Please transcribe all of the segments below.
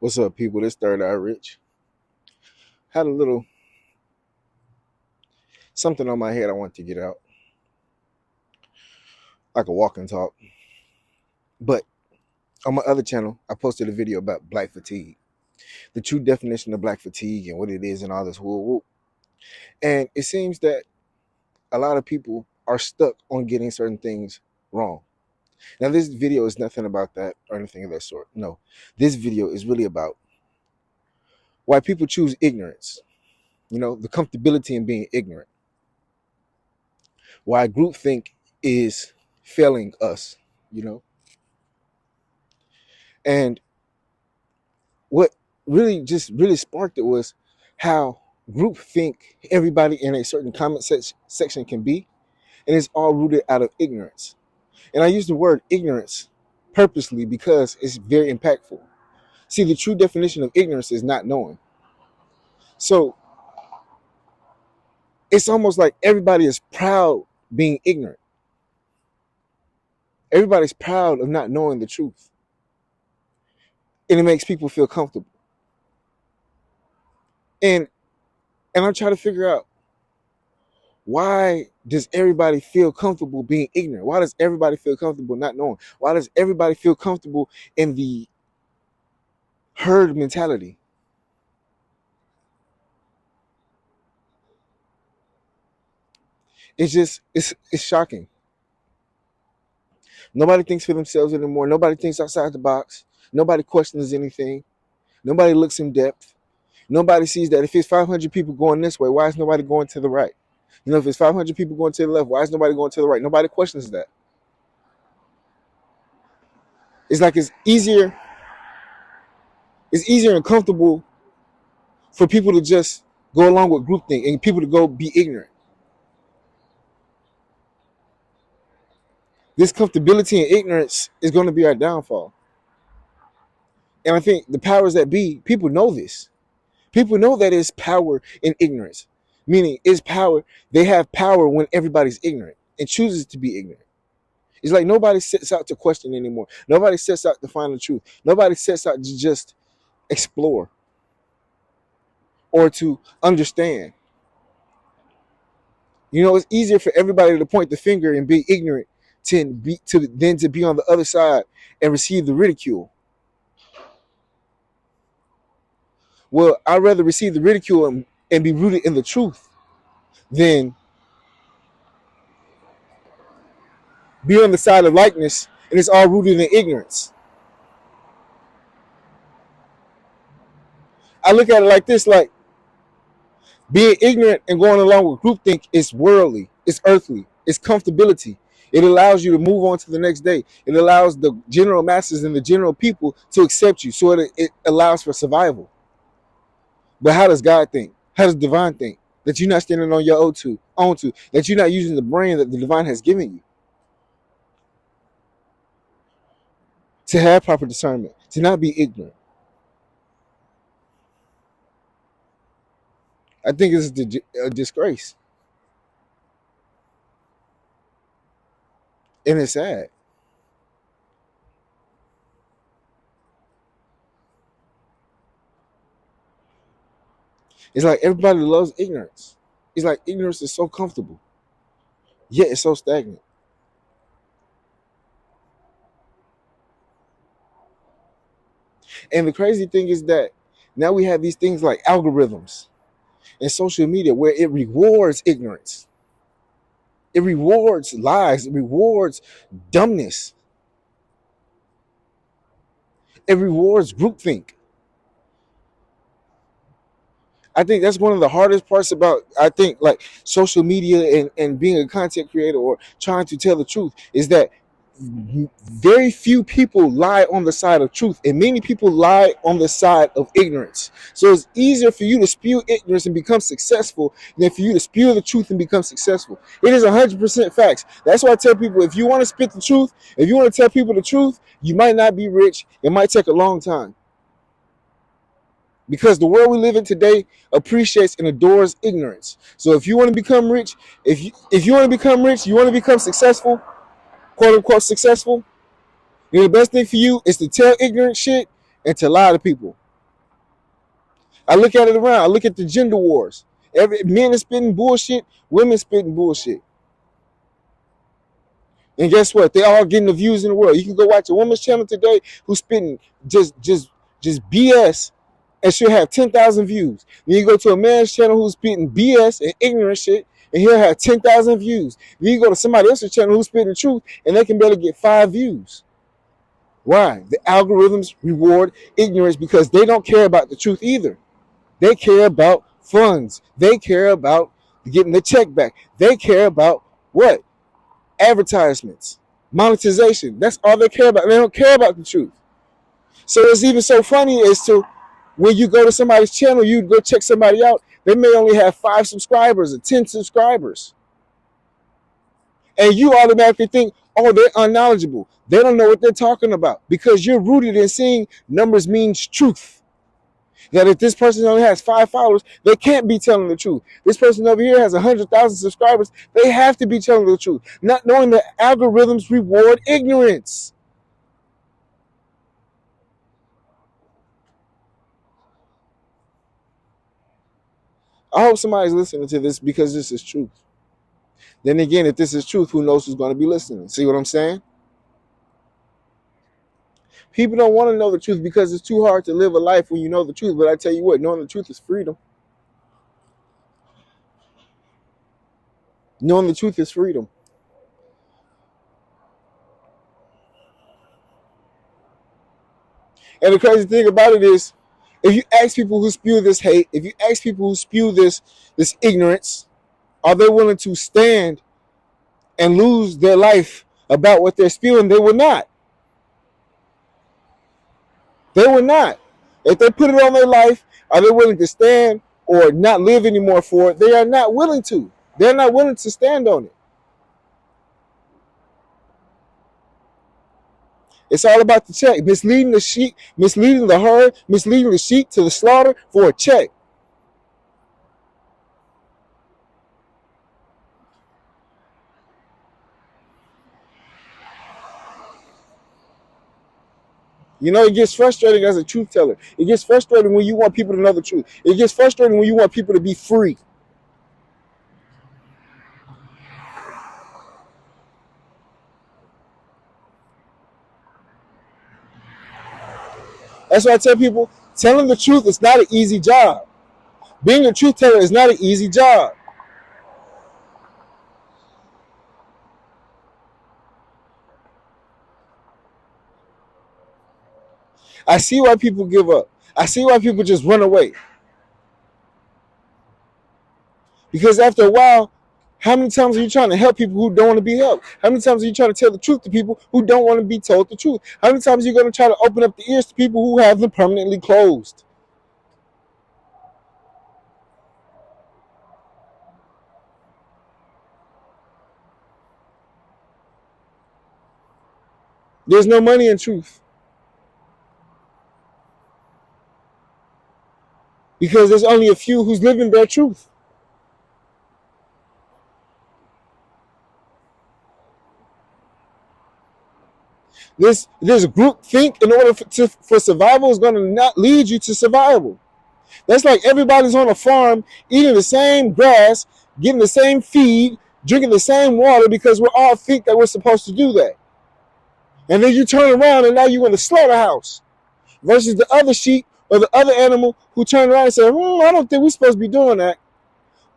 What's up, people? This Third Eye Rich. Had a little something on my head I want to get out. I could walk and talk. But on my other channel, I posted a video about black fatigue, the true definition of black fatigue and what it is and all this woo woo. And it seems that a lot of people are stuck on getting certain things wrong. Now, this video is nothing about that or anything of that sort. No, this video is really about why people choose ignorance. The comfortability in being ignorant. Why groupthink is failing us, And what really sparked it was how groupthink everybody in a certain comment section can be, and it's all rooted out of ignorance. And I use the word ignorance purposely because it's very impactful. See, the true definition of ignorance is not knowing. So it's almost like everybody is proud being ignorant. Everybody's proud of not knowing the truth. And it makes people feel comfortable. And I'm trying to figure out, why does everybody feel comfortable being ignorant? Why does everybody feel comfortable not knowing? Why does everybody feel comfortable in the herd mentality? It's shocking. Nobody thinks for themselves anymore. Nobody thinks outside the box. Nobody questions anything. Nobody looks in depth. Nobody sees that if it's 500 people going this way, why is nobody going to the right? If it's 500 people going to the left, why is nobody going to the right? Nobody questions that. It's like it's easier and comfortable for people to just go along with groupthink and people to go be ignorant. This comfortability and ignorance is going to be our downfall. And I think the powers that be, people know this. People know that it's power in ignorance. Meaning, it's power. They have power when everybody's ignorant and chooses to be ignorant. It's like nobody sets out to question anymore. Nobody sets out to find the truth. Nobody sets out to just explore or to understand. It's easier for everybody to point the finger and be ignorant than to be on the other side and receive the ridicule. Well, I'd rather receive the ridicule and be rooted in the truth than be on the side of likeness and it's all rooted in ignorance. I look at it like this, like being ignorant and going along with groupthink is worldly, it's earthly, it's comfortability. It allows you to move on to the next day. It allows the general masses and the general people to accept you, so it allows for survival. But how does God think? How does divine think? That you're not standing on your own to, that you're not using the brain that the divine has given you to have proper discernment, to not be ignorant. I think it's a disgrace. And it's sad. It's like everybody loves ignorance. It's like ignorance is so comfortable, yet it's so stagnant. And the crazy thing is that now we have these things like algorithms and social media where it rewards ignorance. It rewards lies. It rewards dumbness. It rewards groupthink. I think that's one of the hardest parts about, like social media and being a content creator or trying to tell the truth is that very few people lie on the side of truth and many people lie on the side of ignorance. So it's easier for you to spew ignorance and become successful than for you to spew the truth and become successful. It is 100% facts. That's why I tell people, if you want to spit the truth, if you want to tell people the truth, you might not be rich. It might take a long time. Because the world we live in today appreciates and adores ignorance. So if you want to become rich, if you want to become rich, you want to become successful, quote unquote successful, then the best thing for you is to tell ignorant shit and to lie to people. I look at it around. I look at the gender wars. Every men are spitting bullshit, women spitting bullshit. And guess what? They all getting the views in the world. You can go watch a woman's channel today who's spitting just just just BS and she'll have 10,000 views. Then you go to a man's channel who's spitting BS and ignorant shit and he'll have 10,000 views. Then you go to somebody else's channel who's spitting the truth and they can barely get 5 views. Why? The algorithms reward ignorance because they don't care about the truth either. They care about funds. They care about getting the check back. They care about what? Advertisements, monetization. That's all they care about. They don't care about the truth. So it's even so funny as to when you go to somebody's channel, you go check somebody out, they may only have 5 subscribers or 10 subscribers. And you automatically think, oh, they're unknowledgeable. They don't know what they're talking about because you're rooted in seeing numbers means truth. That if this person only has 5 followers, they can't be telling the truth. This person over here has 100,000 subscribers. They have to be telling the truth. Not knowing that algorithms reward ignorance. I hope somebody's listening to this because this is truth. Then again, if this is truth, who knows who's going to be listening? See what I'm saying? People don't want to know the truth because it's too hard to live a life when you know the truth. But I tell you what, knowing the truth is freedom. Knowing the truth is freedom. And the crazy thing about it is, if you ask people who spew this hate, if you ask people who spew this ignorance, are they willing to stand and lose their life about what they're spewing? They will not. They will not. If they put it on their life, are they willing to stand or not live anymore for it? They are not willing to. They're not willing to stand on it. It's all about the check. Misleading the sheep, misleading the herd, misleading the sheep to the slaughter for a check. You know, it gets frustrating as a truth teller. It gets frustrating when you want people to know the truth. It gets frustrating when you want people to be free. That's why I tell people, telling the truth is not an easy job. Being a truth teller is not an easy job. I see why people give up. I see why people just run away. Because after a while, how many times are you trying to help people who don't want to be helped? How many times are you trying to tell the truth to people who don't want to be told the truth? How many times are you going to try to open up the ears to people who have them permanently closed? There's no money in truth. Because there's only a few who's living their truth. This group think in order for survival is going to not lead you to survival. That's like everybody's on a farm eating the same grass, getting the same feed, drinking the same water because we all think that we're supposed to do that. And then you turn around and now you're in the slaughterhouse versus the other sheep or the other animal who turn around and say, I don't think we're supposed to be doing that.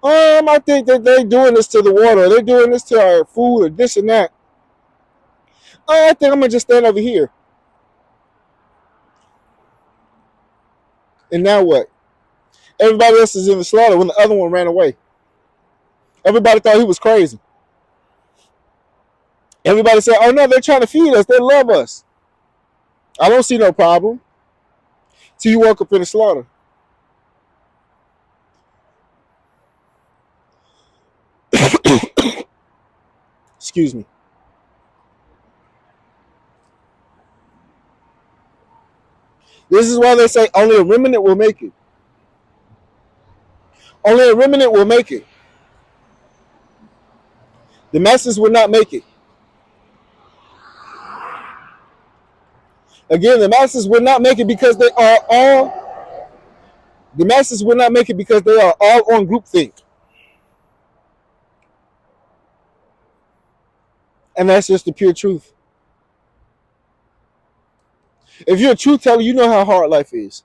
I think that they're doing this to the water. Or they're doing this to our food or this and that. I think I'm going to just stand over here. And now what? Everybody else is in the slaughter when the other one ran away. Everybody thought he was crazy. Everybody said, oh no, they're trying to feed us. They love us. I don't see no problem. Till you woke up in the slaughter. Excuse me. This is why they say only a remnant will make it. Only a remnant will make it. The masses will not make it. Again, the masses will not make it because they are all The masses will not make it because they are all on groupthink, and that's just the pure truth. If you're a truth teller, you know how hard life is.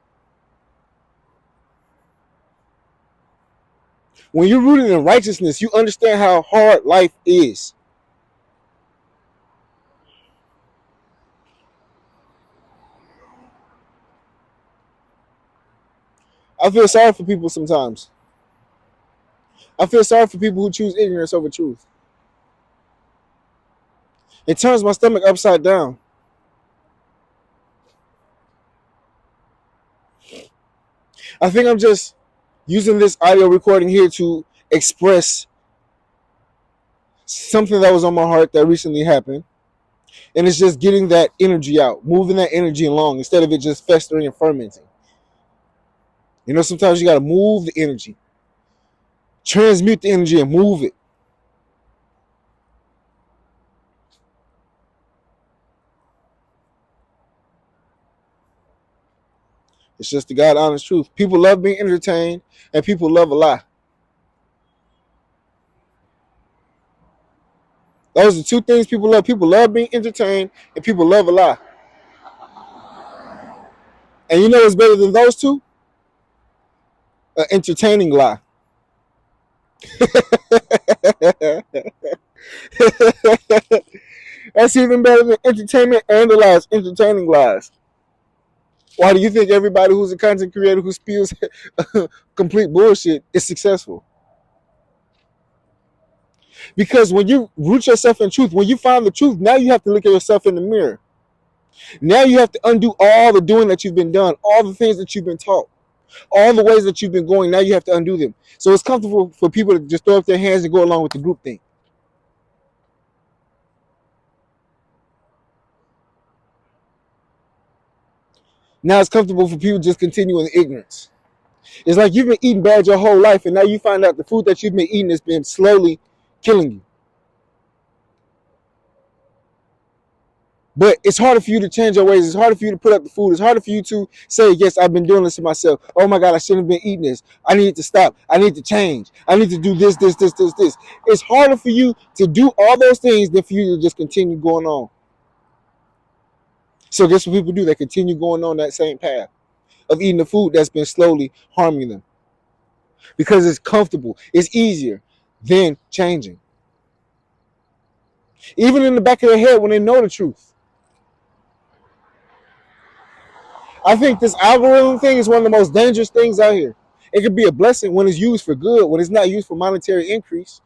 When you're rooted in righteousness, you understand how hard life is. I feel sorry for people sometimes. I feel sorry for people who choose ignorance over truth. It turns my stomach upside down. I think I'm just using this audio recording here to express something that was on my heart that recently happened. And it's just getting that energy out, moving that energy along instead of it just festering and fermenting. You know, sometimes you got to move the energy, transmute the energy and move it. It's just the God honest truth. People love being entertained and people love a lie. Those are two things people love. People love being entertained and people love a lie. And you know what's better than those two? An entertaining lie. That's even better than entertainment and the lies, entertaining lies. Why do you think everybody who's a content creator who spews complete bullshit is successful? Because when you root yourself in truth, when you find the truth, now you have to look at yourself in the mirror. Now you have to undo all the doing that you've been done, all the things that you've been taught, all the ways that you've been going. Now you have to undo them. So it's comfortable for people to just throw up their hands and go along with the group thing. Now it's comfortable for people to just continue in ignorance. It's like you've been eating bad your whole life, and now you find out the food that you've been eating has been slowly killing you. But it's harder for you to change your ways. It's harder for you to put up the food. It's harder for you to say, yes, I've been doing this to myself. Oh my God, I shouldn't have been eating this. I need to stop. I need to change. I need to do this, this, this, this, this. It's harder for you to do all those things than for you to just continue going on. So guess what people do? They continue going on that same path of eating the food that's been slowly harming them. Because it's comfortable. It's easier than changing. Even in the back of their head when they know the truth. I think this algorithm thing is one of the most dangerous things out here. It could be a blessing when it's used for good, when it's not used for monetary increase.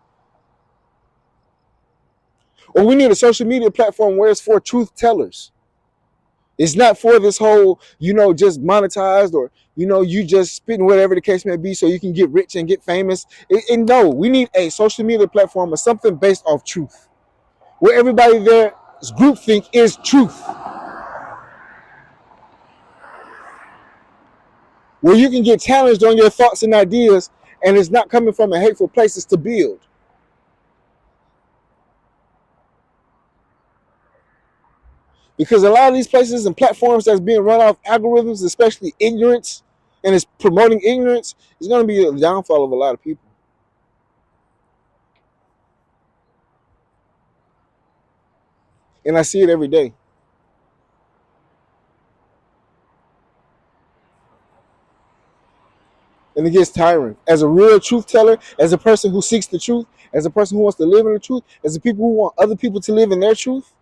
Or we need a social media platform where it's for truth tellers. It's not for this whole, just monetized or, you just spitting whatever the case may be so you can get rich and get famous. And no, we need a social media platform or something based off truth. Where everybody there's groupthink is truth. Where you can get challenged on your thoughts and ideas and it's not coming from a hateful place, it's to build. Because a lot of these places and platforms that's being run off algorithms, especially ignorance, and it's promoting ignorance, is going to be the downfall of a lot of people. And I see it every day. And it gets tiring. As a real truth teller, as a person who seeks the truth, as a person who wants to live in the truth, as a people who want other people to live in their truth,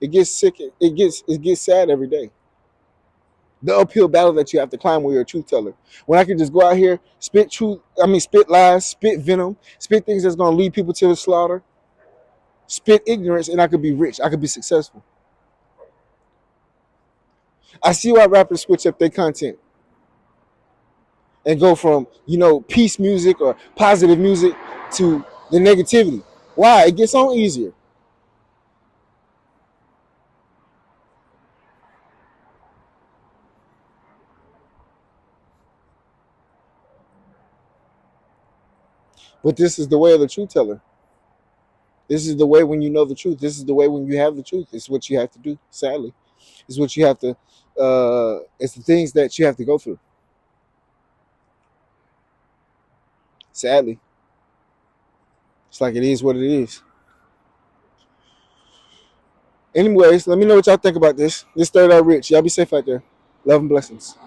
it gets sick. It gets sad every day. The uphill battle that you have to climb when you're a truth teller. When I can just go out here, spit lies, spit venom, spit things that's gonna lead people to the slaughter, spit ignorance, and I could be rich. I could be successful. I see why rappers switch up their content and go from, peace music or positive music to the negativity. Why? It gets on easier. But this is the way of the truth teller. This is the way when you know the truth. This is the way when you have the truth. It's what you have to do, sadly. It's what you have to, it's the things that you have to go through. Sadly, it's like it is what it is. Anyways, let me know what y'all think about this. This third eye rich. Y'all be safe out there. Love and blessings.